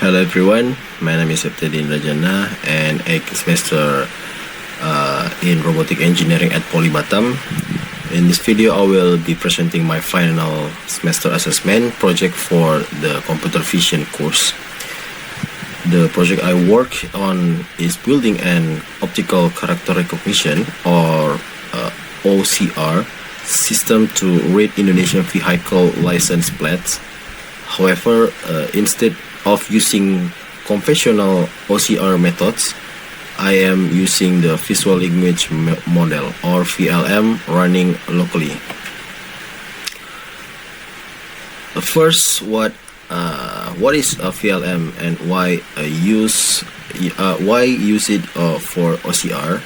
Hello everyone, my name is Septedy Indrajannah and 8th semester in robotic engineering at Polibatam. In this video I will be presenting my final semester assessment project for the computer vision course. The project I work on is building an optical character recognition or OCR system to read Indonesian vehicle license plates. However, instead of using conventional OCR methods, I am using the visual image model or VLM running locally. First, what is a VLM and why use it for OCR?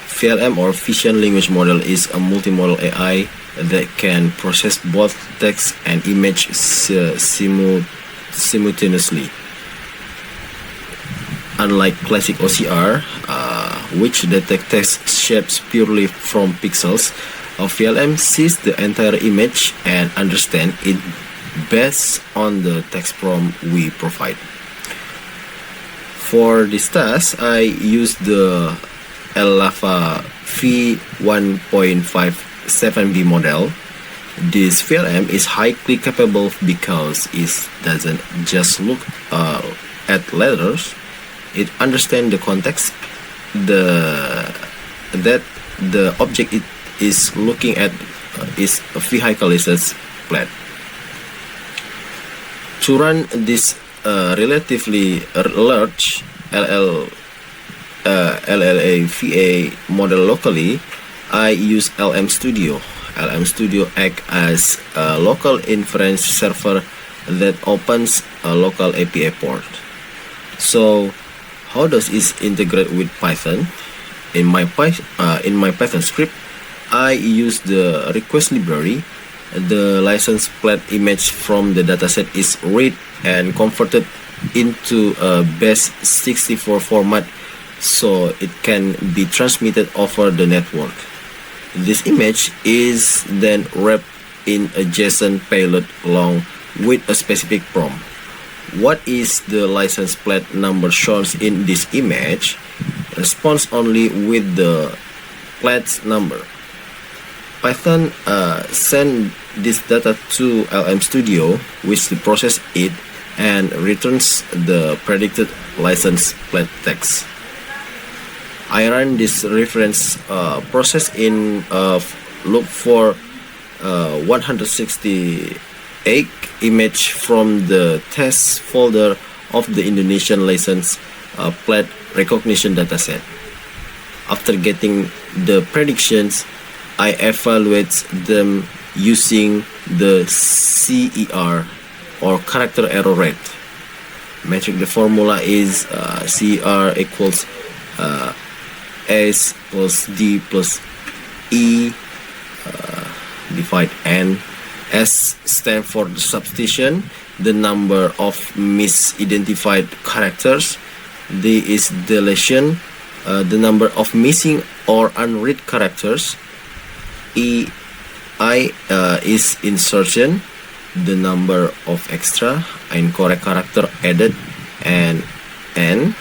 VLM or Vision Language Model is a multimodal AI that can process both text and image simultaneously. Unlike classic OCR, which detects text shapes purely from pixels, a VLM sees the entire image and understands it based on the text prompt we provide. For this task, I use the LLaVA v1.57b model. This VLM is highly capable because it doesn't just look at letters; it understands the context that the object it is looking at is a vehicle license plate. To run this relatively large LLaVA model locally, I use LM Studio. LM Studio acts as a local inference server that opens a local API port. So, how does it integrate with Python? In my Python script, I use the request library. The license plate image from the dataset is read and converted into a base64 format so it can be transmitted over the network. This image is then wrapped in a JSON payload along with a specific prompt. What is the license plate number shown in this image? Responds only with the plate number. Python sends this data to LM Studio, which processes it and returns the predicted license plate text. I run this reference process in loop for 168 image from the test folder of the Indonesian license plate recognition dataset. After getting the predictions, I evaluate them using the CER or character error rate metric. The formula is CER equals S plus D plus E divide N. S stands for the substitution, the number of misidentified characters. D is deletion, the number of missing or unread characters. I is insertion, the number of extra incorrect character added, and N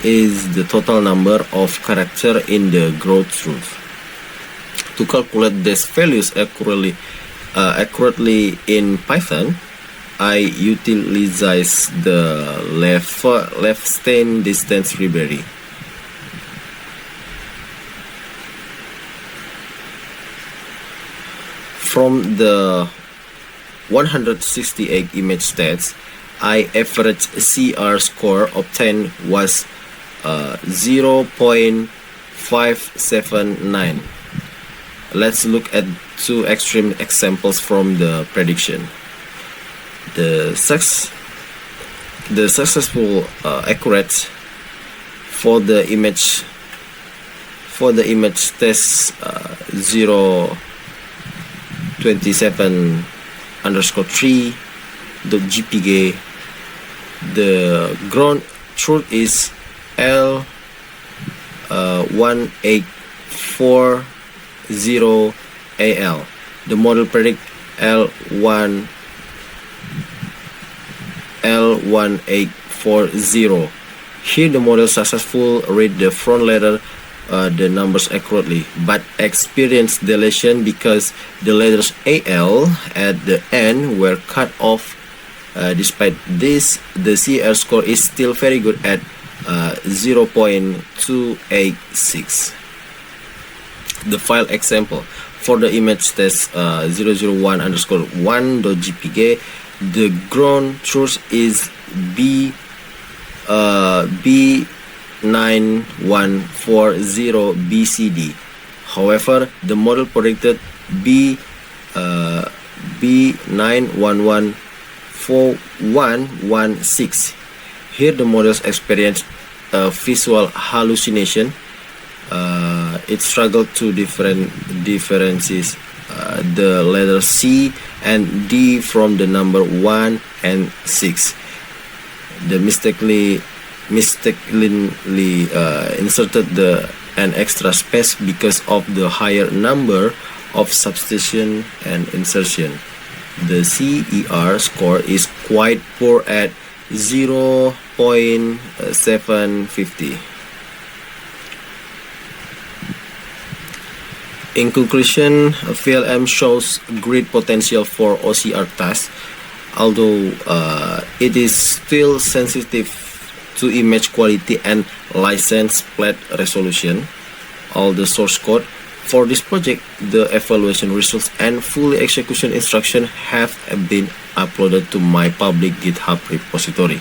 is the total number of character in the growth truth. To calculate these values accurately in Python, I utilize the Levenshtein distance library. From the 168 image stats, I average CR score obtained was 0.579. Let's look at two extreme examples from the prediction. The successful accurate for the image test 027_3.jpg. The ground truth is L1840AL. The model predict L1840 1940. Here the model successfully read the front letter the numbers accurately, but experienced deletion because the letters AL at the end were cut off. Despite this, the CR score is still very good at 0.286. The file example for the image test 001_1.jpg, the ground truth is B9140 BCD. However, the model predicted B9114116. Here the models experienced a visual hallucination. It struggled to differentiate the letter C and D from the number 1 and 6. The mistakenly inserted an extra space because of the higher number of substitution and insertion. The CER score is quite poor at 0.750. In conclusion, VLM shows great potential for OCR tasks, although it is still sensitive to image quality and license plate resolution. All the source code for this project, the evaluation results, and full execution instruction have been uploaded to my public GitHub repository,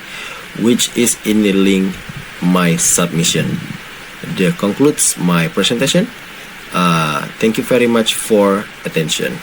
which is in the link my submission. That concludes my presentation. Thank you very much for attention.